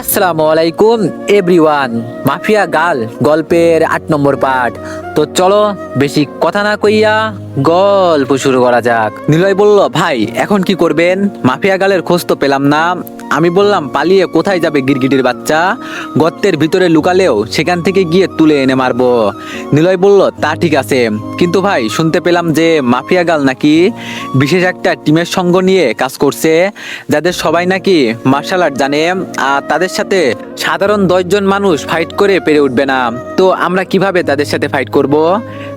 আসসালামু আলাইকুম everyone. Mafia গাল গল্পের 8 নম্বর পার্ট। তো চলো বেশি কথা না কইয়া গল্প শুরু করা যাক। নিলয় বলল, ভাই এখন কি করবেন? মাফিয়া গালের খোঁজ তো পেলাম না। আমি বললাম, পালিয়ে কোথায় যাবে গিরগিটির বাচ্চা? গর্তের ভিতরে লুকালেও সেখান থেকে গিয়ে তুলে এনে মারবো। নিলয় বলল, তা ঠিক আছে, কিন্তু ভাই শুনতে পেলাম যে মাফিয়া গাল নাকি বিশেষ একটা টিমের সঙ্গ নিয়ে কাজ করছে, যাদের সবাই নাকি মার্শাল আর্ট জানে, আর তাদের সাথে সাধারণ 10 জন মানুষ ফাইট করে পেরে উঠবে না। তো আমরা কিভাবে তাদের সাথে ফাইট করব?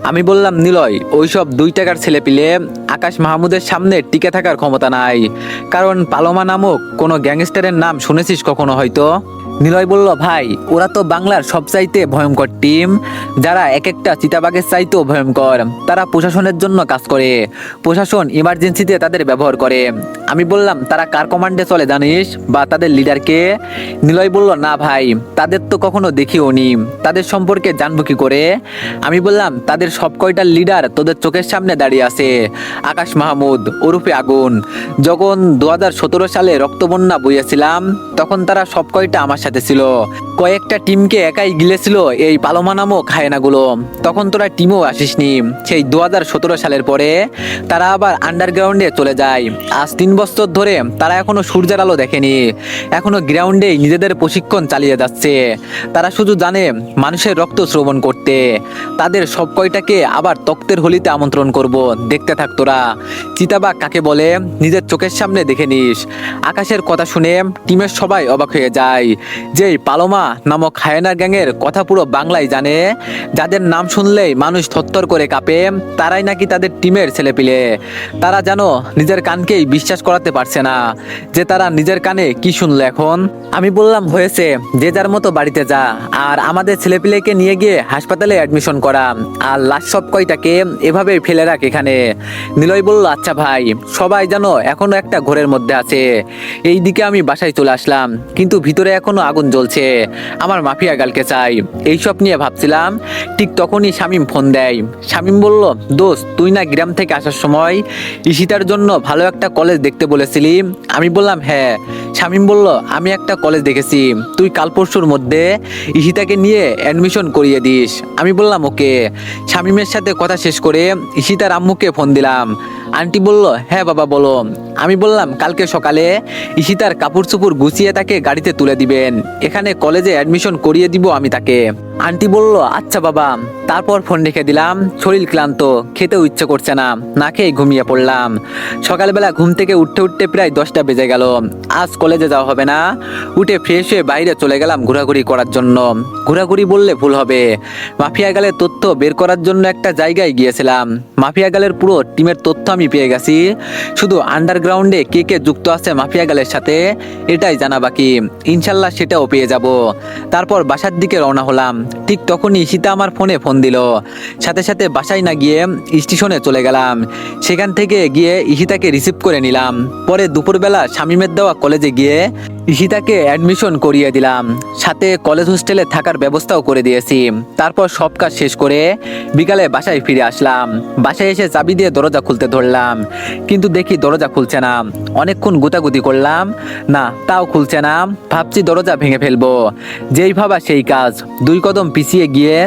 আমি বললাম, নিলয়, ওইসব 2 টাকার ছেলেপিলে আকাশ মাহমুদের সামনে টিকে থাকার ক্ষমতা নাই। কারণ পালোমা নামক কোনো গ্যাংস্টারের নাম শুনেছিস কখনো হয়তো? নিলয় বলল, ভাই ওরা তো বাংলার সবচাইতে ভয়ঙ্কর টিম, যারা এক একটা চিতাবাঘের চাইতেও ভয়ঙ্কর। তারা প্রশাসনের জন্য কাজ করে, প্রশাসন ইমার্জেন্সিতে তাদের ব্যবহার করে। আমি বললাম, তারা কার কমান্ডে চলে জানিস, বা তাদের লিডারকে? নিলয় বলল, না ভাই, তাদের তো কখনো দেখিও নি, তাদের সম্পর্কে জানবো কি করে? আমি বললাম, তাদের সব কয়টার লিডার তোদের চোখের সামনে দাঁড়িয়ে আছে। আকাশ মাহমুদ ওরফে আগুন। যখন 2017 সালে রক্তবন্যা বইয়েছিলাম, তখন তারা সব কয়টা আমার সাথে ছিল। কয়েকটা টিমকে একাই গিলেছিল এই পালোমা নামক হায়নাগুলো। তখন তোরা টিমও আসিসনি। সেই 2017 সালের পরে তারা আবার আন্ডারগ্রাউন্ডে চলে যায়। আজ 3 বছর ধরে তারা এখনো সূর্যের আলো দেখেনি, এখনো গ্রাউন্ডেই নিজেদের প্রশিক্ষণ চালিয়ে যাচ্ছে। তারা শুধু জানে মানুষের রক্ত শ্রবণ করতে। তাদের সব কয়টাকে আবার তক্তের হোলিতে আমন্ত্রণ করব, দেখতে থাক তোরা। চিতাবাঘ কাকে বলে নিজের চোখের সামনে দেখে নিস। আকাশের কথা শুনে টিমের সবাই অবাক হয়ে যায়। যেই পালোমা নামক হায়না গ্যাংয়ের কথা পুরো বাংলায় জানে, যাদের নাম শুনলেই মানুষ থরথর করে কাঁপে, তারাই নাকি তাদের টিমের ছেলেপিলে। তারা জানো নিজের কানকেই বিশ্বাস করাতে পারছে না যে তারা নিজের কানে কি শুনলো এখন। আমি বললাম, হয়েছে, যে যার মতো বাড়িতে যা, আর আমাদের ছেলেপিলেকে নিয়ে গিয়ে হাসপাতালে অ্যাডমিশন করা, আর লাশ সব কয়টাকে এভাবে ফেলে রাখ এখানে। নিলয় বলল, আচ্ছা ভাই, সবাই জানো এখনো একটা ঘরের মধ্যে আছে। এই দিকে আমি বাসায় চলে আসলাম, কিন্তু ভিতরে এখনো আগুন জ্বলছে। আমার মাফিয়া গালকে চাই। এইসব নিয়ে ভাবছিলাম, ঠিক তখনই শামীম ফোন দেয়। শামীম বলল, দোস্ত, তুই না গ্রাম থেকে আসার সময় ঈশিতার জন্য ভালো একটা কলেজ দেখতে বলেছিলি? আমি বললাম, হ্যাঁ। শামীম বলল, আমি একটা কলেজ দেখেছি, তুই কাল পরশুর মধ্যে ঈশিতাকে নিয়ে অ্যাডমিশন করিয়ে দিস। আমি বললাম, ওকে। শামীমের সাথে কথা শেষ করে ঈশিতার আম্মুকে ফোন দিলাম। আন্টি বলল, হ্যাঁ বাবা বলো। আমি বললাম, কালকে সকালে ঈশিতার কাপড় চোপড় গুছিয়ে তাকে গাড়িতে তুলে দিবেন, এখানে কলেজে অ্যাডমিশন করিয়ে দিব আমি তাকে। আন্টি বলল, আচ্ছা বাবা। তারপর ফোন রেখে দিলাম। শরীর ক্লান্ত, খেতেও ইচ্ছে করছে না, না খেয়ে ঘুমিয়ে পড়লাম। সকালবেলা ঘুম থেকে উঠতে উঠতে প্রায় 10টা বেজে গেল। আজ কলেজে যাওয়া হবে না। উঠে ফ্রেশ হয়ে বাইরে চলে গেলাম ঘোরাঘুরি করার জন্য। ঘোরাঘুরি বললে ভুল হবে, মাফিয়া গালের তথ্য বের করার জন্য একটা জায়গায় গিয়েছিলাম। মাফিয়া গালের পুরো টিমের তথ্য আমি পেয়ে গেছি, শুধু আন্ডারগ্রাউন্ডে কে কে যুক্ত আছে মাফিয়া গালের সাথে এটাই জানা বাকি। ইনশাল্লাহ সেটাও পেয়ে যাব। তারপর বাসার দিকে রওনা হলাম। ঠিক তখনই ঈশিতা আমার ফোনে ফোন দিল। সাথে সাথে বাসায় না গিয়ে স্টেশনে চলে গেলাম। সেখান থেকে গিয়ে ঈশিতাকে রিসিভ করে নিলাম। পরে দুপুরবেলা শামীমের দেওয়া কলেজে গিয়ে ঈশিতাকে অ্যাডমিশন করিয়ে দিলাম, সাথে কলেজ হোস্টেলে থাকার ব্যবস্থাও করে দিয়েছি। তারপর সব কাজ শেষ করে বিকালে বাসায় ফিরে আসলাম। বাসায় এসে চাবি দিয়ে দরজা খুলতে ধরলাম, কিন্তু দেখি দরজা খুলছে না। অনেকক্ষণ গুতাগুতি করলাম, না তাও খুলছে না। ভাবছি দরজা ভেঙে ফেলবো। যেই ভাবা সেই কাজ, 2 কদম পিছিয়ে গিয়ে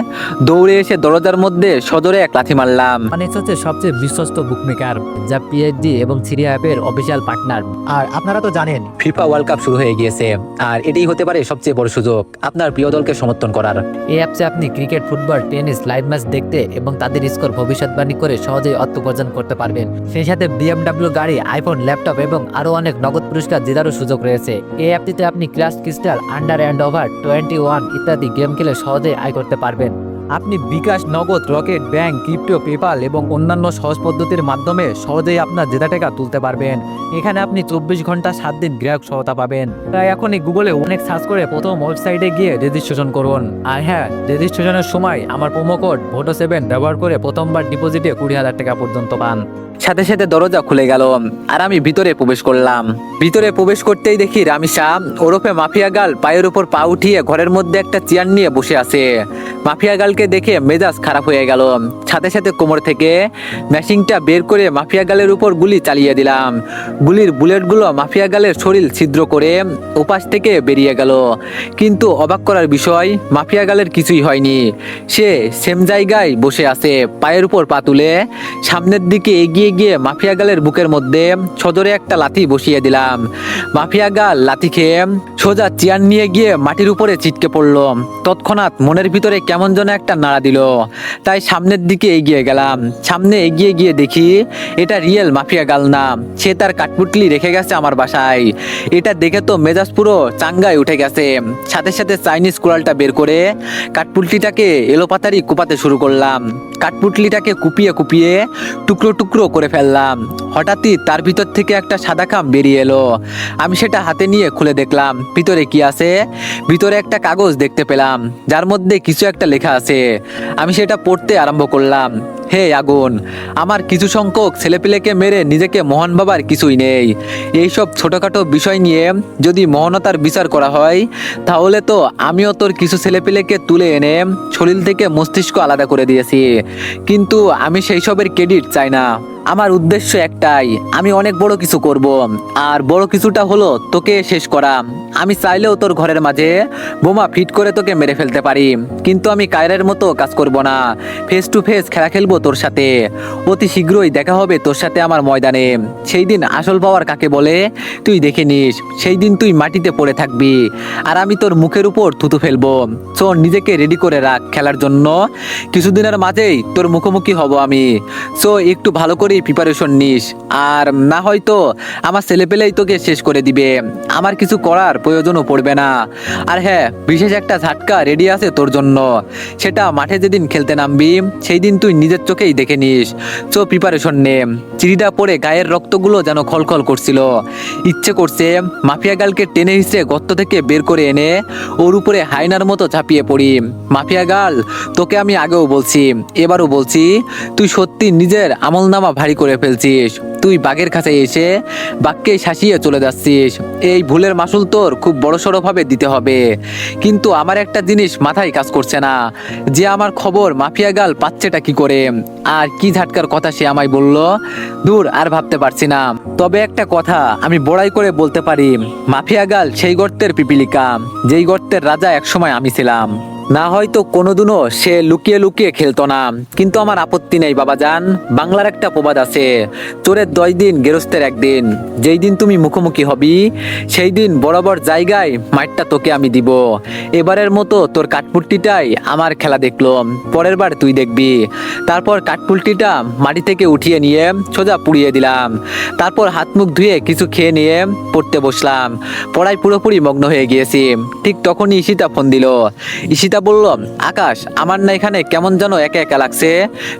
দৌড়ে এসে দরজার মধ্যে সজোরে এক লাথি মারলাম। মানে হচ্ছে সবচেয়ে বিশ্বস্ত বুকমেকার, যা পিএইচডি এবং সিরিয়া অ্যাপের অফিসিয়াল পার্টনার। আর আপনারা তো জানেন ফিফা ওয়ার্ল্ড কাপ শুরু হয়ে গিয়েছে, আর এটাই হতে পারে সবচেয়ে বড় সুযোগ আপনার প্রিয় দলকে সমর্থন করার। এই অ্যাপসে আপনি cricket, football, tennis live match দেখতে এবং তাদের স্কোর ভবিষ্যৎবাণী করে সহজেই অর্থ উপার্জন করতে পারবেন। সেই সাথে বিএমডব্লিউ গাড়ি, আইফোন, ল্যাপটপ এবং আরো অনেক নগদ পুরস্কার জেতারও সুযোগ রয়েছে। এই অ্যাপটিতে আপনি class crystal, under and over 21 ইত্যাদি গেম খেলে সহজেই আয় করতে পারবেন। আপনি বিকাশ, নগদ, রকেট, ব্যাংক, ক্রিপ্টো, পেপাল এবং অন্যান্য সহজ পদ্ধতির মাধ্যমে সহজেই আপনার জেতা টাকা তুলতে পারবেন। এখানে আপনি 24 ঘন্টা 7 দিন গ্রাহক সহায়তা পাবেন। তাই এখনই গুগলে অনেক সার্চ করে প্রথম ওয়েবসাইটে গিয়ে রেজিস্ট্রেশন করুন। আর হ্যাঁ, রেজিস্ট্রেশনের সময় আমার প্রোমো কোড VOTO7 ব্যবহার করে প্রথমবার ডিপোজিটে 20,000 টাকা পর্যন্ত পান। সাথে সাথে দরজা খুলে গেল, আর আমি ভিতরে প্রবেশ করলাম। ভিতরে প্রবেশ করতেই দেখি রামিসা ওরফে মাফিয়া গাল পায়ের উপর পা উঠিয়ে ঘরের মধ্যে একটা চেয়ার নিয়ে বসে আছে। মাফিয়া গালকে দেখে মেজাজ খারাপ হয়ে গেল। সাথে সাথে কোমর থেকে মেশিনটা বের করে মাফিয়া গালের উপর গুলি চালিয়ে দিলাম। গুলির বুলেটগুলো মাফিয়া গালের শরীর ছিদ্র করে ওপাশ থেকে বেরিয়ে গেল। কিন্তু অবাক করার বিষয়, মাফিয়া গালের কিছুই হয়নি। সে সেম জায়গায় বসে আছে, পায়ের উপর পা তুলে সামনের দিকে এগিয়ে গিয়ে মাফিয়া গালের বুকের মধ্যে সজোরে একটা লাথি বসিয়ে দিলাম। মাফিয়া গাল লাথি খেয়ে সোজা চেয়ার নিয়ে গিয়ে মাটির উপরে ছিটকে পড়ল। তৎক্ষণাৎ মনের ভিতরে কেমন যেন একটা নাড়া দিল, তাই সামনের দিকে এগিয়ে গেলাম। সামনে এগিয়ে গিয়ে দেখি এটা রিয়েল মাফিয়া গাল না, সে তার কাঠপুটলি রেখে গেছে আমার বাসায়। এটা দেখে তো মেজাজ পুরো চাঙ্গায় উঠে গেছে। সাথে সাথে চাইনিজ কুড়ালটা বের করে কাঠপুটলিটাকে এলোপাতারি কুপাতে শুরু করলাম। কাঠপুটলিটাকে কুপিয়ে কুপিয়ে টুকরো টুকরো করে ফেললাম। হঠাৎই তার ভিতর থেকে একটা সাদা খাম বেরিয়ে এলো। আমি সেটা হাতে নিয়ে খুলে দেখলাম ভিতরে কি আছে। ভিতরে একটা কাগজ দেখতে পেলাম, যার মধ্যে কিছু একটা লেখা আছে। আমি সেটা পড়তে আরম্ভ করলাম। হে আগুন, আমার কিছু সংখ্যক ছেলেপিলেকে মেরে নিজেকে মহান ভাবার কিছুই নেই। এইসব ছোটখাটো বিষয় নিয়ে যদি মহানতার বিচার করা হয়, তাহলে তো আমিও তোর কিছু ছেলেপিলেকে তুলে এনে শরীর থেকে মস্তিষ্ক আলাদা করে দিয়েছি। কিন্তু আমি সেই সবের ক্রেডিট চাই না। আমার উদ্দেশ্য একটাই, আমি অনেক বড় কিছু করব। আর বড় কিছুটা হলো তোকে শেষ করা। আমি চাইলেও তোর ঘরের মাঝে বোমা ফিট করে তোকে মেরে ফেলতে পারি, কিন্তু আমি কায়রের মতো কাজ করব না। ফেস টু ফেস খেলা খেলবো তোর সাথে। অতি শীঘ্রই দেখা হবে তোর সাথে আমার ময়দানে। সেই দিন আসল পাওয়ার কাকে বলে তুই দেখে নিস। সেই দিন তুই মাটিতে পড়ে থাকবি আর আমি তোর মুখের উপর থুতু ফেলবো। সো নিজেকে রেডি করে রাখ খেলার জন্য। কিছুদিনের মাঝেই তোর মুখোমুখি হব আমি। সো একটু ভালো করে প্রিপারেশন নিস, আর না হয়তো আমার ছেলেপেলেই তোকে শেষ করে দিবে। আমার কিছু করার প্রয়োজনও পড়বে না। আর হ্যাঁ, বিশেষ একটা ঝাটকা রেডি আছে তোর জন্য। সেটা মাঠে যেদিন খেলতে নামবি সেই দিন তুই নিজের চোখেই দেখে নিস। সো প্রিপারেশন নে। চিঠিটা পরে গায়ের রক্তগুলো যেন খলখল করছিল। ইচ্ছে করছে মাফিয়া গালকে টেনে হিসড়ে গর্ত থেকে বের করে এনে ওর উপরে হায়নার মতো ঝাঁপিয়ে পড়ি। মাফিয়া গাল, তোকে আমি আগেও বলছি, এবারও বলছি, তুই সত্যি নিজের আমলনামা ভারী করে ফেলছিস। তুই বাঘের কাছে এসে বাঘকেই শাসিয়ে চলে যাচ্ছিস। এই ভুলের মাসুল তোর খুব বড়সড় ভাবে দিতে হবে। কিন্তু আমার একটা জিনিস মাথায় কাজ করছে না, যে আমার খবর মাফিয়া গাল পাচ্ছেটা কি করে, আর কি ঝাটকার কথা সে আমায় বলল। দূর, আর ভাবতে পারছি না। তবে একটা কথা আমি বড়াই করে বলতে পারি, মাফিয়া গাল সেই গর্তের পিপিলিকা, যেই গর্তের রাজা একসময় আমি ছিলাম। না হয়তো কোনোদিনও সে লুকিয়ে লুকিয়ে খেলতো না, কিন্তু আমার আপত্তি নেই বাবাজান। বাংলার একটা প্রবাদ আছে, চোরের 10 দিন গেরস্তের 1 দিন। যেই দিন তুমি মুখোমুখি হবি সেই দিন বরাবর জায়গায় মাইটটা তোকে আমি দিব। এবারের মতো তোর কাঠপুট্টিটাই আমার খেলা দেখলো, পরের বার তুই দেখবি। তারপর কাঠপুট্টিটা মাটি থেকে উঠিয়ে নিয়ে সোজা পুড়িয়ে দিলাম। তারপর হাত মুখ ধুয়ে কিছু খেয়ে নিয়ে পড়তে বসলাম। পড়ায় পুরোপুরি মগ্ন হয়ে গিয়েছি। ঠিক তখনই ঈশিতা ফোন দিল। ঈশিতা বলল, আকাশ, আমার না এখানে কেমন যেন একা একা লাগছে।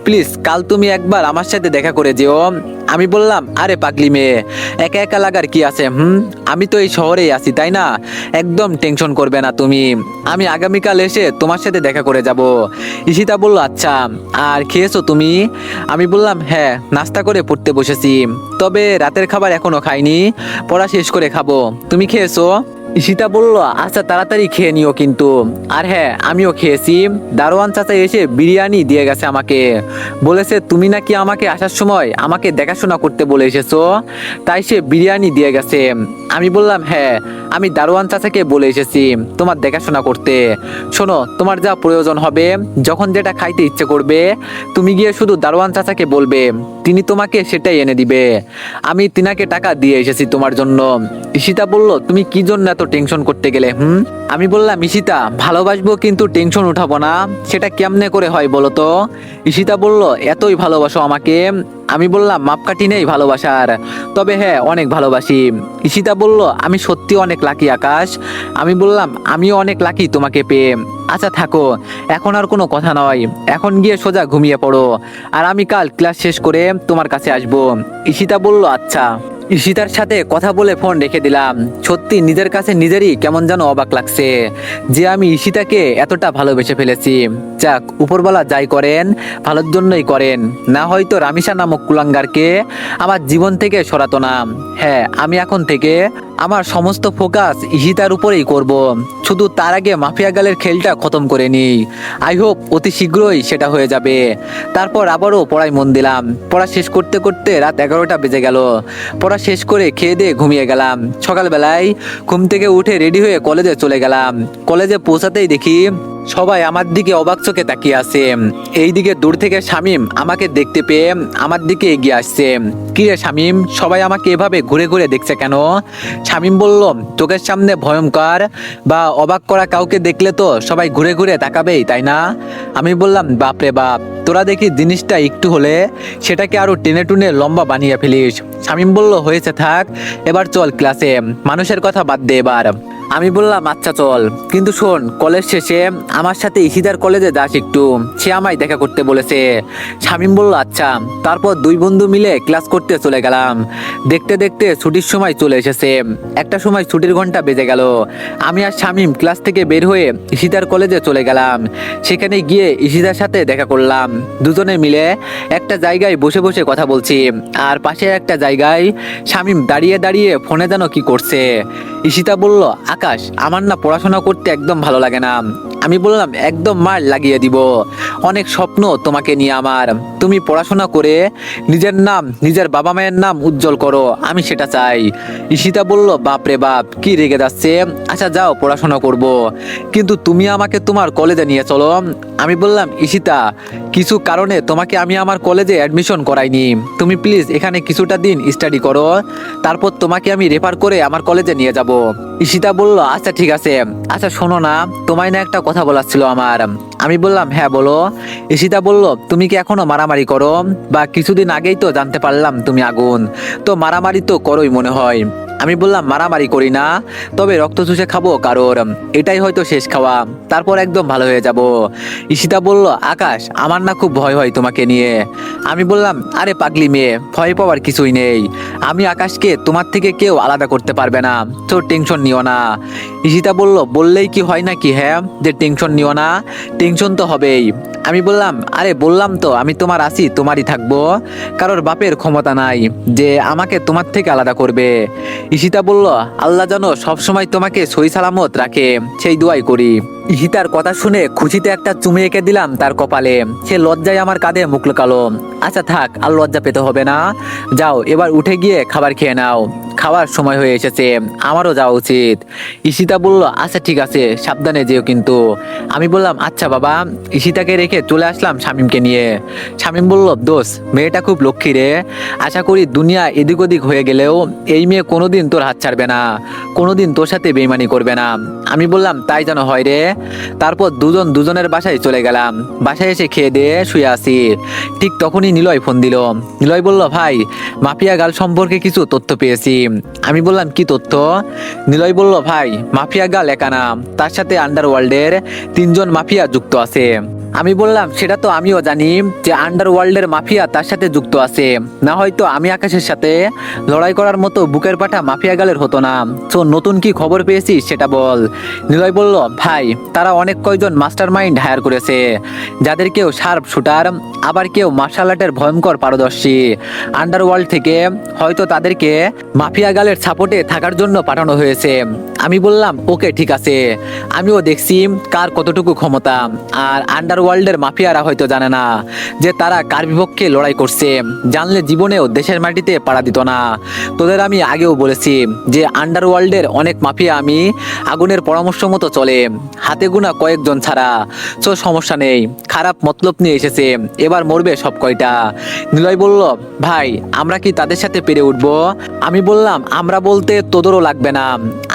প্লিজ কাল তুমি একবার আমার সাথে দেখা করে যেও। আমি বললাম, আরে পাগলি মেয়ে, একা একা লাগার কি আছে? আমি তো এই শহরেই আছি, তাই না? একদম টেনশন করবে না তুমি। আমি আগামীকাল এসে তোমার সাথে দেখা করে যাব। ঈশিতা বলল, আচ্ছা। আর খেয়েছো তুমি? আমি বললাম, হ্যাঁ, নাস্তা করে পড়তে বসেছি, তবে রাতের খাবার এখনো খাইনি, পড়া শেষ করে খাবো। তুমি খেয়েছো? ঈশিতা বলল, আচ্ছা তাড়াতাড়ি খেয়ে নিও কিন্তু। আর হ্যাঁ, আমিও খেয়েছি। দারোয়ান চাচা এসে বিরিয়ানি দিয়ে গেছে আমাকে। বলেছে তুমি নাকি আমাকে আসার সময় আমাকে দেখাশোনা করতে বলে এসেছো, তাই সে বিরিয়ানি দিয়ে গেছে। আমি বললাম, হ্যাঁ, আমি দারোয়ান চাচাকে বলে এসেছি তোমার দেখাশোনা করতে। শোনো, তোমার যা প্রয়োজন হবে, যখন যেটা খাইতে ইচ্ছে করবে, তুমি গিয়ে শুধু দারোয়ান চাচাকে বলবে, তিনি তোমাকে সেটাই এনে দিবে। আমি তিনাকে টাকা দিয়ে এসেছি তোমার জন্য। ঈশিতা বলল, তুমি কি জন্য এত টেনশন করতে গেলে? আমি বললাম, ঈশিতা, ভালোবাসবো কিন্তু টেনশন উঠাবো না, সেটা কেমনে করে হয় বলো তো? ঈশিতা বলল, এতই ভালোবাসো আমাকে? আমি বললাম, মাপকাঠি নেই ভালোবাসার, তবে হ্যাঁ, অনেক ভালোবাসি। ঈশিতা বলল, আমি সত্যি অনেক লাকি আকাশ। আমি বললাম, আমিও অনেক লাকি তোমাকে পেয়ে। আচ্ছা থাকো, এখন আর কোনো কথা নয়, এখন গিয়ে সোজা ঘুমিয়ে পড়ো, আর আমি কাল ক্লাস শেষ করে তোমার কাছে আসবো। ঈশিতা বলল, আচ্ছা। ঈশিতার সাথে কথা বলে ফোন রেখে দিলাম। সত্যি নিজের কাছে নিজেরই কেমন যেন অবাক লাগছে যে আমি ঈশিতাকে এতটা ভালোবেসে ফেলেছি। যাক, উপরওয়ালা যাই করেন ভালোর জন্যই করেন, না হয়তো রামিসা নামক কুলাঙ্গারকে আমার জীবন থেকে সরাতো না। হ্যাঁ, আমি এখন থেকে আমার সমস্ত ফোকাস ঈশিতার উপরেই করব। শুধু তার আগে মাফিয়া গালের খেলটা খতম করে নিই। আই হোপ অতি শীঘ্রই সেটা হয়ে যাবে। তারপর আবারও পড়ায় মন দিলাম। পড়া শেষ করতে করতে রাত 11টা বেজে গেল। পড়া শেষ করে খেয়ে দিয়ে ঘুমিয়ে গেলাম। সকালবেলায় ঘুম থেকে উঠে রেডি হয়ে কলেজে চলে গেলাম। কলেজে পৌঁছাতেই দেখি সবাই আমার দিকে অবাক চোখে তাকিয়ে আছে। এইদিকে দূর থেকে শামীম আমাকে দেখতে পেয়ে আমার দিকে এগিয়ে আসছে। কি রে শামীম, সবাই আমাকে এভাবে ঘুরে ঘুরে দেখছে কেন? শামীম বলল, চোখের সামনে ভয়ঙ্কর বা অবাক করা কাউকে দেখলে তো সবাই ঘুরে ঘুরে তাকাবেই, তাই না? আমি বললাম, বাপরে বাপ, তোরা দেখি জিনিসটা একটু হলে সেটাকে আরো টেনে টুনে লম্বা বানিয়ে ফেলিস। শামীম বলল, হয়েছে থাক, এবার চল ক্লাসে, মানুষের কথা বাদ দে এবার। আমি বললাম, আচ্ছা চল, কিন্তু শোন, কলেজ শেষে আমার সাথে ঈশিতার কলেজে যাস একটু, সে আমায় দেখা করতে বলেছে। শামীম বলল, আচ্ছা। তারপর দুই বন্ধু মিলে ক্লাস করতে চলে গেলাম। দেখতে দেখতে ছুটির সময় চলে এসেছে। একটা সময় ছুটির ঘন্টা বেজে গেল। আমি আর শামীম ক্লাস থেকে বের হয়ে ঈশিতার কলেজে চলে গেলাম। সেখানে গিয়ে ঈশিতার সাথে দেখা করলাম। দুজনে মিলে একটা জায়গায় বসে বসে কথা বলছি, আর পাশে একটা জায়গায় শামীম দাঁড়িয়ে দাঁড়িয়ে ফোনে যেন কি করছে। ঈশিতা বলল, আকাশ, আমার না পড়াশোনা করতে একদম ভালো লাগে না। আমি বললাম, একদম মার লাগিয়ে দিব, অনেক স্বপ্ন তোমাকে নিয়ে আমার। তুমি পড়াশোনা করে নিজের নাম, নিজের বাবা মায়ের নাম উজ্জ্বল করো, আমি সেটা চাই। ঈশিতা বলল, বাপরে বাপ, কি রেগে যাচ্ছে, আচ্ছা যাও, পড়াশোনা করব, কিন্তু তুমি আমাকে তোমার কলেজে নিয়ে চলো। আমি বললাম, ঈশিতা, কিছু কারণে তোমাকে আমি আমার কলেজে অ্যাডমিশন করাইনি। তুমি প্লিজ এখানে কিছুটা দিন স্টাডি করো, তারপর তোমাকে আমি রেফার করে আমার কলেজে নিয়ে যাব। ঈশিতা বলল, আচ্ছা ঠিক আছে। আচ্ছা শোনো না, তোমায় না একটা কথা বলার ছিল আমার। আমি বললাম, হ্যাঁ বলো। ঈশিতা বলল, তুমি কি এখনো মারামারি করো? বা কিছুদিন আগেই তো জানতে পারলাম তুমি আগুন, তো মারামারি তো করোই মনে হয়। আমি বললাম, মারামারি করি না, তবে রক্ত চুষে খাবো কারোর, এটাই হয়তো শেষ খাওয়া, তারপর একদম ভালো হয়ে যাব। ঈশিতা বলল, আকাশ, আমার না খুব ভয় হয় তোমাকে নিয়ে। আমি বললাম, আরে পাগলি মেয়ে, ভয় পাওয়ার কিছুই নেই। আমি আকাশকে তোমার থেকে কেউ আলাদা করতে পারবে না, তো টেনশন নিও না। ঈশিতা বলল, বললেই কি হয় নাকি, হ্যাঁ, যে টেনশন নিও না? টেনশন তো হবেই। আমি বললাম, আরে বললাম তো আমি তোমার আছি, তোমারই থাকবো, কারোর বাপের ক্ষমতা নাই যে আমাকে তোমার থেকে আলাদা করবে। ঈশিতা বলল, আল্লাহ যেন সবসময় তোমাকে সহি সালামত রাখে, সেই দোয়াই করি। ঈশিতার কথা শুনে খুশিতে একটা চুমে এঁকে দিলাম তার কপালে। সে লজ্জায় আমার কাঁধে মুখ লুকালো। আচ্ছা থাক, আর লজ্জা পেতে হবে না, যাও এবার উঠে গিয়ে খাবার খেয়ে নাও, খাওয়ার সময় হয়ে এসেছে, আমারও যাওয়া উচিত। ঈশিতা বলল, আচ্ছা ঠিক আছে, সাবধানে যেও কিন্তু। আমি বললাম, আচ্ছা বাবা। ঈশিতাকে রেখে চলে আসলাম শামীমকে নিয়ে। শামীম বলল, দোষ, মেয়েটা খুব লক্ষ্মী রে, আশা করি দুনিয়া এদিক ওদিক হয়ে গেলেও এই মেয়ে কোনোদিন তোর হাত ছাড়বে না, কোনোদিন তোর সাথে বেইমানি করবে না। আমি বললাম, তাই যেন হয় রে। তারপর দুজন দুজনের বাসায় চলে গেলাম। বাসায় এসে খেয়ে দিয়ে শুয়ে আসি। ঠিক তখনই নিলয় ফোন দিল। নিলয় বলল, ভাই, মাফিয়া গাল সম্পর্কে কিছু তথ্য পেয়েছি। আমি বললাম, কি তথ্য? নিলয় বলল, ভাই, মাফিয়া গাল একা না, তার সাথে আন্ডারওয়ার্ল্ডের 3জন মাফিয়া যুক্ত আছে। আমি বললাম, সেটা তো আমিও জানি যে আন্ডারওয়ার্ল্ডের মাফিয়া তার সাথে যুক্ত আছে, না হয়তো আমি আকাশের সাথে লড়াই করার মতো বুকের পাটা মাফিয়া গালের হতো না। তো নতুন কি খবর পেয়েছিস সেটা বল। নিলয় বলল, ভাই, তারা অনেক কয়জন মাস্টার মাইন্ড হায়ার করেছে, যাদের কেউ শার্প শুটার, আবার কেউ মার্শাল আর্টের ভয়ঙ্কর পারদর্শী। আন্ডারওয়ার্ল্ড থেকে হয়তো তাদেরকে মাফিয়া গালের সাপোর্টে থাকার জন্য পাঠানো হয়েছে। আমি বললাম, ওকে ঠিক আছে, আমিও দেখছি কার কতটুকু ক্ষমতা। আর আন্ডারওয়ার্ল্ডের মাফিয়ারা হয়তো জানে না যে তারা কার বিপক্ষে লড়াই করছে, জানলে জীবনেও দেশের মাটিতে পাড়া দিত না। তোদের আমি আগেও বলেছি যে আন্ডারওয়ার্ল্ডের অনেক মাফিয়া আমি আগুনের পরামর্শ মতো চলে, হাতে গোনা কয়েকজন ছাড়া। তো সমস্যা নেই, খারাপ মতলব নিয়ে এসেছে, এবার মরবে সব কয়টা। নিলয় বলল, ভাই, আমরা কি তাদের সাথে পেরে উঠবো? আমি বললাম, আমরা বলতে তোদেরও লাগবে না,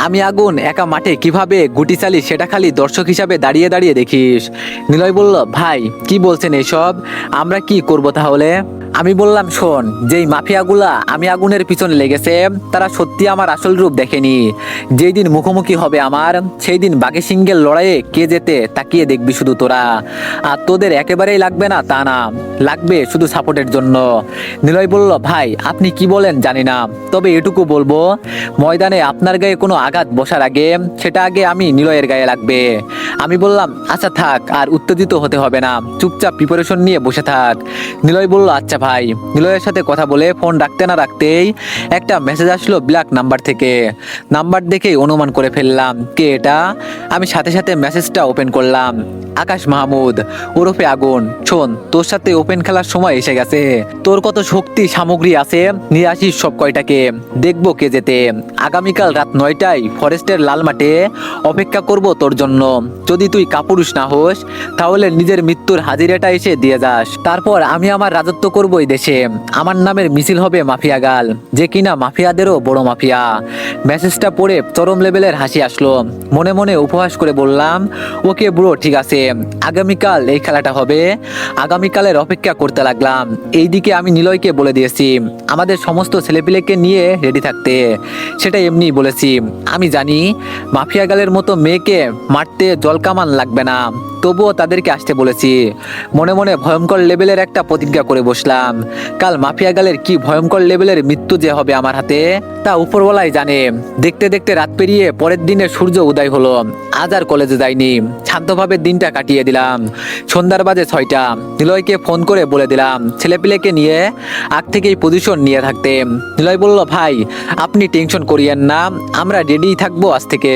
আমি আগুন একা মাঠে কিভাবে গুটি চালি সেটা খালি দর্শক হিসাবে দাঁড়িয়ে দাঁড়িয়ে দেখিস। নিলয় বলল, ভাই, কি বলছেন এসব, আমরা কি করব তাহলে? আমি বললাম, শোন, যেই মাফিয়াগুলা আমি আগুনের পিছনে লেগেছে তারা সত্যি আমার আসল রূপ দেখেনি। যেই দিন মুখোমুখি হবে আমার, সেই দিন বাঘে সিংহের লড়াইয়ে কে যেতে তাকিয়ে দেখবি শুধু তোরা। আর তোদের একেবারেই লাগবে না তা না, লাগবে শুধু সাপোর্টের জন্য। নিলয় বলল, ভাই আপনি কি বলেন জানি না, তবে এটুকু বলবো, ময়দানে আপনার গায়ে কোনো আঘাত বসার আগে সেটা আগে আমি নিলয়ের গায়ে লাগবে। আমি বললাম, আচ্ছা থাক, আর উত্তেজিত হতে হবে না, চুপচাপ প্রিপারেশন নিয়ে বসে থাক। নিলয় বলল, আচ্ছা ভাই। নিলয়ের সাথে কথা বলে ফোন রাখতে না রাখতেই একটা মেসেজ আসলো ব্ল্যাক নাম্বার থেকে। নাম্বার দেখেই অনুমান করে ফেললাম কে এটা। আমি সাথে সাথে মেসেজটা ওপেন করলাম। আকাশ মাহমুদ ওরফে আগুন, শোন, তোর সাথে ওপেন খেলার সময় এসে গেছে। তোর কত শক্তি সামগ্রী আছে নিয়ে আসিস সব কয়টাকে, দেখবো কে যেতে। আগামীকাল রাত 9টায় ফরেস্টের লাল মাঠে অপেক্ষা করব তোর জন্য। যদি তুই কাপুরুষ না হোস তাহলে নিজের মৃত্যুর হাজিরাটা এসে দিয়ে যাস। তারপর আমি আমার রাজত্ব করব এই দেশে। আমার নামের মিছিল হবে মাফিয়া গাল, যে কিনা মাফিয়াদেরও বড় মাফিয়া। মেসেজটা পড়ে চরম লেভেলের হাসি আসলো। মনে মনে উপহাস করে বললাম, ওকে ব্রো, ঠিক আছে, আগামীকাল এই খেলাটা হবে। আগামীকালের অপেক্ষা করতে লাগলাম। এইদিকে আমি নিলয়কে বলে দিয়েছি আমাদের সমস্ত ছেলেপিলেকে নিয়ে রেডি থাকতে। সেটা এমনি বলেছি। আমি জানি মাফিয়া গালের মতো মেয়েকে মারতে জলকামান লাগবে না, তবুও তাদেরকে আসতে বলেছি। মনে মনে ভয়ঙ্কর লেভেলের একটা প্রতিজ্ঞা করে বসলাম। কাল মাফিয়া গালের কি ভয়ঙ্কর লেভেলের মৃত্যু যে হবে আমার হাতে তা উপরওয়ালাই জানে। দেখতে দেখতে রাত পেরিয়ে পরের দিনে সূর্য উদয় হলো। আজ আর কলেজে যাইনি, শান্তভাবে দিনটা কাটিয়ে দিলাম। সন্ধ্যার বাজে 6টা। নিলয়কে ফোন করে বলে দিলাম ছেলেপিলেকে নিয়ে আগ থেকেই পজিশন নিয়ে থাকতে। নিলয় বলল, ভাই আপনি টেনশন করিয়েন না, আমরা রেডি থাকবো আজ থেকে।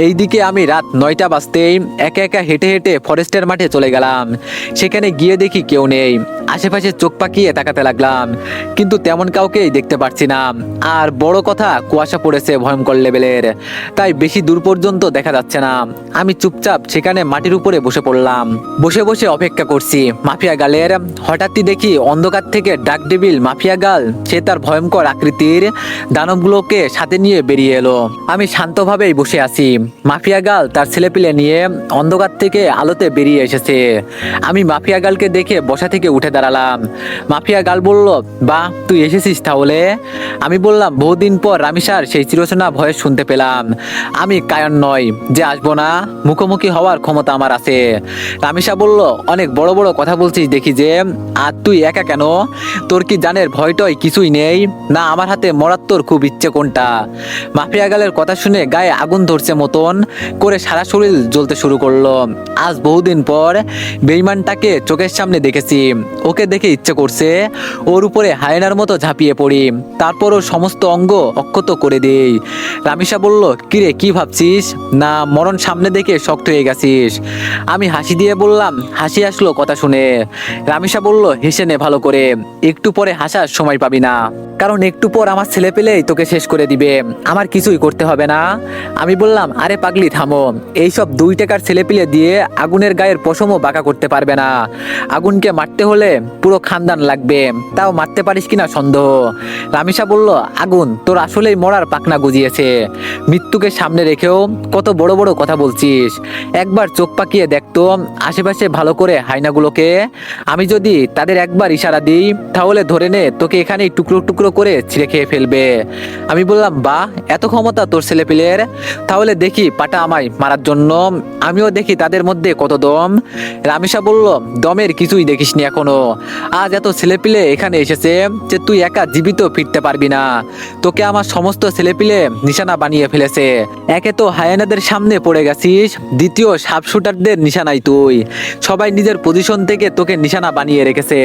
এইদিকে আমি রাত 9টা বাজতেই একা একা হেঁটে হেঁটে ফরেস্টের মাঠে চলে গেলাম। সেখানে গিয়ে দেখি কেউ নেই। আশেপাশে চোখ পাকিয়ে তাকাতে লাগলাম, কিন্তু তেমন কাউকেই দেখতে পাচ্ছি না। আর বড় কথা, কুয়াশা পড়েছে ভয়ঙ্কর লেভেলের, তাই বেশি দূর পর্যন্ত দেখা যাচ্ছে না। আমি চুপচাপ সেখানে মাটির উপরে বসে পড়লাম। বসে বসে অপেক্ষা করছি মাফিয়া গালের। হঠাৎই দেখি অন্ধকার থেকে ডাক ডেভিল মাফিয়া গাল, সে তার ভয়ঙ্কর আকৃতির দানবগুলোকে সাথে নিয়ে বেরিয়ে এলো। আমি শান্তভাবেই বসে আছি। মাফিয়া গাল তার ছেলেপিলে নিয়ে অন্ধকার থেকে আলোতে বেরিয়ে এসেছে। আমি মাফিয়া গালকে দেখে বসা থেকে উঠে দাঁড়ালাম। মাফিয়া গাল বলল, বাহ, তুই এসেছিস তাহলে। আমি বললাম, বহুদিন পর রামিসার সেই চিরচেনা ভয়েস শুনতে পেলাম। আমি কায়ন নয় যে আসবো না, মুখোমুখি হওয়ার ক্ষমতা আমার আছে। রামিসা বলল, অনেক বড় বড় কথা বলছিস দেখি যে, আর তুই একা কেন? তোর কি জানের ভয়টয় কিছুই নেই না? আমার হাতে মরার তোর খুব ইচ্ছে কোনটা? মাফিয়া গালের কথা শুনে গায়ে আগুন ধরছে মতন করে সারা শরীর জ্বলতে শুরু করলো। আজ বহুদিন পর বেইমানটাকে চোখের সামনে দেখেছি। ওকে দেখে ইচ্ছে করছে ওর উপরে হায়নার মতো ঝাঁপিয়ে পড়ি, তারপরও সমস্ত অঙ্গ অক্ষত করে দেই। রামিসা বলল, কিরে কি ভাবছিস? না মরণ সামনে দেখে শক্ত হয়ে গেছিস? আমি হাসি দিয়ে বললাম, হাসি আসলো কথা শুনে। রামিসা বলল, হেসে নে ভালো করে, একটু পরে হাসার সময় পাবি না, কারণ একটু পর আমার ছেলে পেলেই তোকে শেষ করে দিবে, আমার কিছুই করতে হবে না। আমি বললাম, আরে পাগলি থামো, এইসব 2 টাকার ছেলেপিলে দিয়ে আগুনের গায়ের পশমও বাঁকা করতে পারবে না। আগুনকে মারতে হলে পুরো খানদান লাগবে, তাও মারতে পারিস কিনা সন্দেহ। রামিসা বলল, আগুন তোর আসলেই মরার পাকনা গজিয়েছে। মৃত্যুকে সামনে রেখেও কত বড় বড় কথা বলছিস। একবার চোখ পাকিয়ে দেখতো আশেপাশে ভালো করে হায়নাগুলোকে। আমি যদি তাদের একবার ইশারা দিই তাহলে ধরে নে তোকে এখানেই টুকরো টুকরো করে ছিঁড়ে খেয়ে ফেলবে। আমি বললাম, বাহ, এত ক্ষমতা তোর ছেলেপিলের, তাহলে দেখি পাটা আমায় মারার জন্য। আমিও দেখি তাদের মধ্যে কত দম। রামিসা বলল, দমের কিছুই দেখিসনি এখনো। আজ এত ছেলেপিলে এখানে এসেছে যে তুই একা জীবিত ফিরতে পারবি না। তোকে আমার সমস্ত ছেলেপিলে নিশানা বানিয়ে ফেলেছে। একে তো হায়েনাদের সামনে পড়ে গেছিস, দ্বিতীয় সাপ শুটারদের নিশানাই তুই। সবাই নিজের পজিশন থেকে তোকে নিশানা বানিয়ে রেখেছে।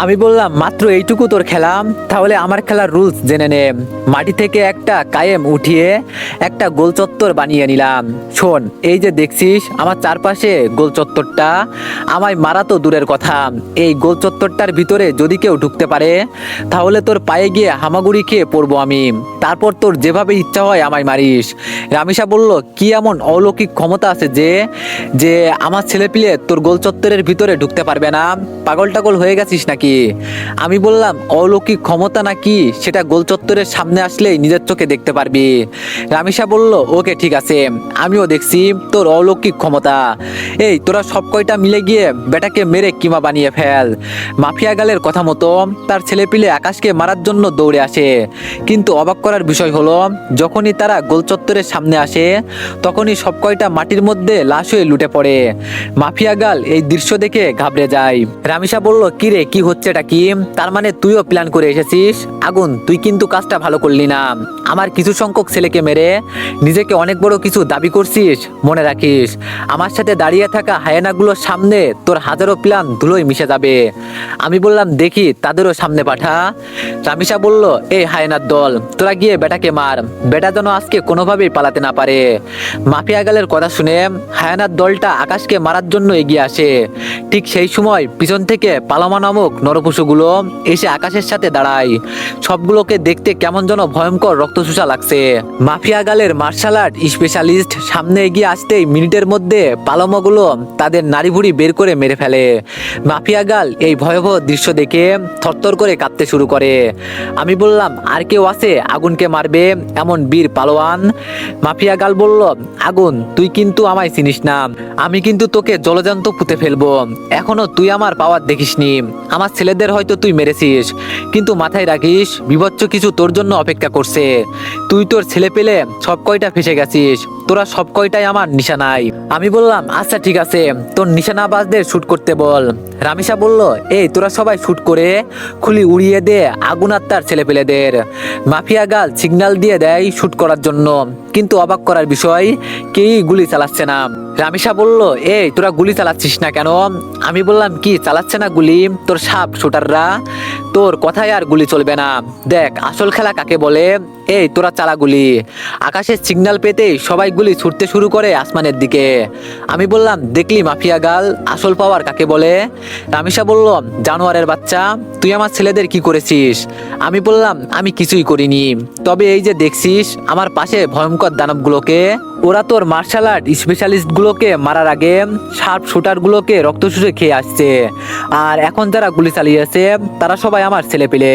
আমি বললাম, মাত্র এইটুকু তোর খেলা? তাহলে আমার খেলার রুলস জেনে নে। মাটি থেকে একটা কায়েম উঠিয়ে একটা গোল চত্বর বানিয়ে নিলাম। শোন, এই যে দেখছিস আমার চারপাশে গোল চত্বরটা, আমায় মারা তো দূরের কথা, এই গোল চত্বরটার ভিতরে যদি কেউ ঢুকতে পারে তাহলে তোর পায়ে গিয়ে হামাগুড়ি খেয়ে পড়বো আমি। তারপর তোর যেভাবে ইচ্ছা হয় আমায় মারিস। রামিসা বলল, কি এমন অলৌকিক ক্ষমতা আছে যে যে আমার ছেলেপিলে তোর গোল চত্বরের ভিতরে ঢুকতে পারবে না? পাগল টাগল হয়ে গেছিস নাকি? আমি বললাম, অলৌকিক ক্ষমতা নাকি কি সেটা গোল চত্বরের সামনে আসলেই নিজের চোখে দেখতে পারবি। রামিসা বলল, ওকে ঠিক আছে, আমিও দেখছি তোর অলৌকিক ক্ষমতা। এই তোরা সব কয়টা মিলে গিয়ে বেটাকে মেরে কিমা বানিয়ে ফেল। মাফিয়া গালের কথা মতো তার ছেলেপিলে আকাশকে মারার জন্য দৌড়ে আসে। কিন্তু অবাক করার বিষয় হলো, যখনই তারা গোল চত্বরের সামনে আসে তখনই সব কয়টা মাটির মধ্যে লাশ হয়ে লুটে পড়ে। মাফিয়া গাল এই দৃশ্য দেখে ঘাবড়ে যায়। রামিসা বলল, কি রে, কি হচ্ছে এটা কি? তার মানে তুইও প্ল্যান করে এসেছিস? আগুন, তুই কিন্তু কাজটা ভালো করলি না। আমার কিছু সংখ্যক ছেলেকে মেরে নিজেকে অনেক বড় কিছু দাবি করছিস। মনে রাখিস, আমার সাথে দাঁড়িয়ে থাকা হায়েনাগুলোর সামনে তোর হাজারো প্ল্যান ধুলোয় মিশে যাবে। আমি বললাম, দেখি তাদেরও সামনে পাঠা। রামিসা বলল, এই হায়েনার দল, তোরা গিয়ে বেটাকে মার, বেটা যেন আজকে কোনোভাবেই পালাতে না পারে। মাফিয়া গালের কথা শুনে হায়ানার দলটা আকাশকে মারার জন্য এগিয়ে আসে। ঠিক সেই সময় পিছন থেকে পালামা নামক নরপশুগুলো এসে আকাশের সাথে দাঁড়ায়। সবগুলোকে দেখতে কেমন যেন ভয়ঙ্কর রক্তচোষা লাগছে। মাফিয়া গালের মার্শাল আর্ট স্পেশালিস্ট সামনে এগিয়ে আসতেই মিনিটের মধ্যে পালামাগুলো তাদের নাড়িভুড়ি বের করে মেরে ফেলে। মাফিয়া গাল এই ভয়াবহ দৃশ্য দেখে থরথর করে কাঁপতে শুরু করে। আমি বললাম, আর কেউ আছে আগুনকে মারবে এমন বীর পালোয়ান? মাফিয়া গাল বলল, আগুন, তুই কিন্তু আমায় চিনিস না, আমি কিন্তু তোকে জলজান্ত পুঁতে ফেলবো। এখনো তুই আমার পাওয়ার দেখিসনি। আমার ছেলেদের হয়তো তুই মেরেছিস, কিন্তু মাথায় রাখিস বিভৎস কিছু তোর জন্য অপেক্ষা করছে। তুই তোর ছেলে পেলে সব কয়টা ফেসে গেছিস, তোরা সব কয়টাই আমার নিশানায়। আমি বললাম, আচ্ছা ঠিক আছে, তোর নিশানাবাজদের শুট করতে বল। রামিসা বলল, এই তোরা সবাই শুট করে খুলি উড়িয়ে দে আগুন আর তার ছেলে পেলেদের। মাফিয়া গাল সিগন্যাল দিয়ে দেয় শুট করার জন্য, কিন্তু অবাক করার বিষয়, কেউই গুলি চালাচ্ছে না। রামিসা বলল, এই তোরা গুলি চালাচ্ছিস না কেন? আমি বললাম, কি চালাচ্ছে না গুলি? তোর সাপ শুটাররা, তোর কথায় আর গুলি চলবে না। দেখ আসল খেলা কাকে বলে। এই তোরা চালা গুলি। আকাশের সিগন্যাল পেতেই সবাই গুলি ছুটতে শুরু করে আসমানের দিকে। আমি বললাম, দেখলি মাফিয়া গাল, আসল পাওয়ার কাকে বলে? রামিসা বলল, জানোয়ারের বাচ্চা, তুই আমার ছেলেদের কি করেছিস? আমি বললাম, আমি কিছুই করিনি, তবে এই যে দেখছিস আমার পাশে ভয়ঙ্কর দানবগুলোকে, ওরা তোর মার্শাল আর্ট স্পেশালিস্ট গুলোকে মারার আগে শার্প শুটার গুলোকে রক্ত শুষে খেয়ে আসছে। আর এখন যারা গুলি চালিয়েছে তারা সবাই আমার ছেলে পেলে।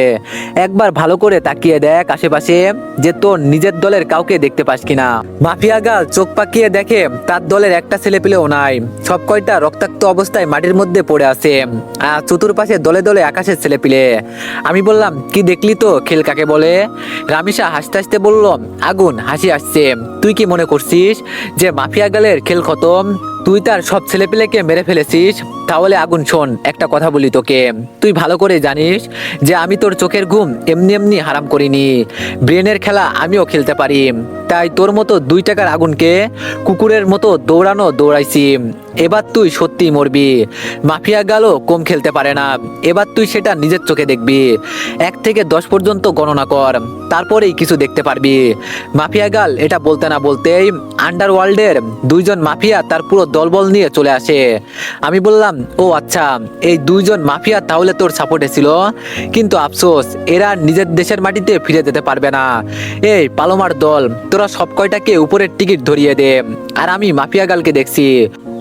একবার ভালো করে তাকিয়ে দেখ আশেপাশে, যে তোর নিজের দলের কাউকে দেখতে পাস কিনা। মাফিয়া গাল চোখ পাকিয়ে দেখে তার দলের একটা ছেলে পেলেও নাই, সব কয়টা রক্তাক্ত অবস্থায় মাটির মধ্যে পড়ে আছে। আর চতুর্পাশে দলে দলে আকাশের ছেলে পেলে। আমি বললাম, কি দেখলি তো খেল কাকে বলে? রামিসা হাসতে হাসতে বলল, আগুন, হাসি আসছে, তুই কি মনে করছিস যে মাফিয়া গালের খেল খতম? তুই তার সব ছেলেপেলেকে মেরে ফেলেছিস। তাহলে আগুন শোন, একটা কথা বলি তোকে, তুই ভালো করে জানিস যে আমি তোর চোখের ঘুম এমনি এমনি হারাম করিনি। ব্রেনের খেলা আমিও খেলতে পারি, তাই তোর মতো 2 টাকার আগুনকে কুকুরের মতো দৌড়াইছি। এবার তুই সত্যি মরবি। মাফিয়া গালও কম খেলতে পারে না, এবার তুই সেটা নিজের চোখে দেখবি। 1 থেকে 10 পর্যন্ত গণনা কর, তারপরেই কিছু দেখতে পারবি। মাফিয়া গাল এটা বলতে না বলতেই আন্ডারওয়ার্ল্ডের 2 জন মাফিয়া তার পুরো দলবল নিয়ে চলে আসে। আমি বললাম, ও আচ্ছা, এই 2 জন মাফিয়া তাহলে তোর সাপোর্টে ছিল, কিন্তু আফসোস এরা নিজের দেশের মাটিতে ফিরে যেতে পারবে না। এই পালোমার দল, তোরা সব কয়টাকে উপরের টিকিট ধরিয়ে দে। আর আমি মাফিয়া গালকে দেখছি,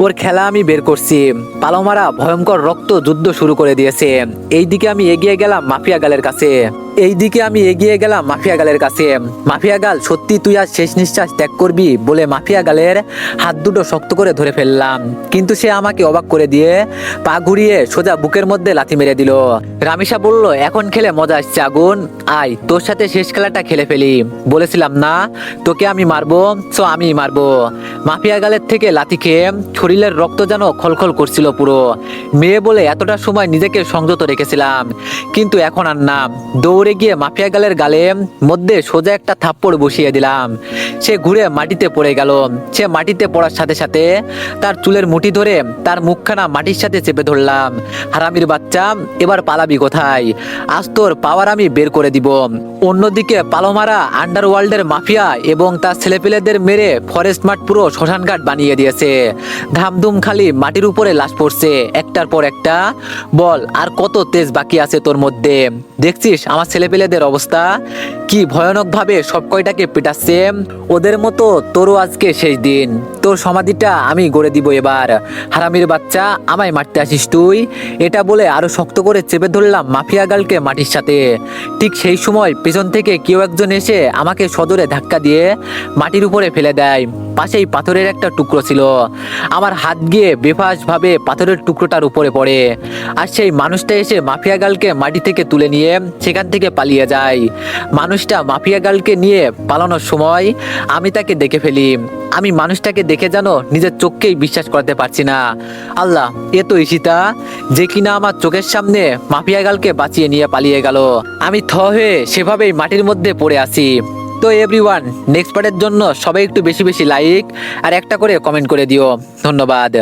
ওর খেলা আমি বের করছি। পালোমারা ভয়ঙ্কর রক্ত যুদ্ধ শুরু করে দিয়েছে। এইদিকে আমি এগিয়ে গেলাম মাফিয়া গালের কাছে। মাফিয়া গাল, সত্যি তুই আজ শেষ নিঃশ্বাস ত্যাগ করবি বলে মাফিয়া গালের হাত দুটো শক্ত করে ধরে ফেললাম, কিন্তু সে আমাকে অবাক করে দিয়ে পা ঘুরিয়ে সোজা বুকের মধ্যে লাথি মেরে দিল। রামিসা বলল, এখন খেলে মজা আসছে আগুন, আয় তোর সাথে শেষ খেলাটা খেলে ফেলি। বলেছিলাম না তোকে আমি মারবো, সো আমি মারবো। মাফিয়া গালের থেকে লাথি খেয়ে শরীরের রক্ত যেন খলখল করছিল পুরো। মেয়ে বলে এতটা সময় নিজেকে সংযত রেখেছিলাম, কিন্তু এখন আর না। দৌড়ে গিয়ে মাফিয়া গালের গালে মধ্যে সোজা একটা থাপ্পড় বসিয়ে দিলাম। সে ঘুরে মাটিতে পড়ে গেল। সে মাটিতে পড়ার সাথে সাথে তার চুলের মুঠি ধরে তার মুখখানা মাটির সাথে চেপে ধরলাম। হারামির বাচ্চা, এবার পালাবি কোথায়? আজ তোর পাওয়ার আমি বের করে দিব। অন্যদিকে পালোমারা আন্ডারওয়ার্ল্ডের মাফিয়া এবং তার ছেলেপেলেদের মেরে ফরেস্ট মাঠ পুরো শ্মশানঘাট বানিয়ে দিয়েছে। ধামধুম খালি মাটির উপরে লাশ পড়ছে একটার পর একটা। বল, আর কত তেজ বাকি আছে তোর মধ্যে? দেখছিস আমার ছেলেপেলেদের অবস্থা কি ভয়ানকভাবে সব কয়টাকে পেটাচ্ছে। ওদের মতো তোরও আজকে শেষ দিন, তোর সমাধিটা আমি গড়ে দিব এবার। হারামির বাচ্চা, আমায় মারতে আসিস তুই? এটা বলে আরো শক্ত করে চেপে ধরলাম মাফিয়া গার্লকে মাটির সাথে। ঠিক সেই সময় পেছন থেকে কেউ একজন এসে আমাকে সদরে ধাক্কা দিয়ে মাটির উপরে ফেলে দেয়। পাশেই পাথরের একটা টুকরো ছিল, আমার হাত গিয়ে বেফাস ভাবে পাথরের টুকরোটার উপরে পড়ে। আর সেই মানুষটা এসে মাফিয়া গার্লকে মাটি থেকে তুলে নিয়ে সেখান থেকে পালিয়ে যায়। মানুষটা মাফিয়া গার্লকে নিয়ে পালানোর সময় আমি তাকে দেখে ফেলি। আমি মানুষটাকে দেখে যেন নিজের চোখকেই বিশ্বাস করতে পারছি না। আল্লাহ, এ তো ঈশিতা, যে কিনা আমার চোখের সামনে মাফিয়া গার্লকে বাঁচিয়ে নিয়ে পালিয়ে গেল। আমি থ হয়ে সেভাবেই মাটির মধ্যে পড়ে আছি। তো এভরিওয়ান, নেক্সট পার্টের জন্য সবাই একটু বেশি বেশি লাইক আর একটা করে কমেন্ট করে দিও। ধন্যবাদ।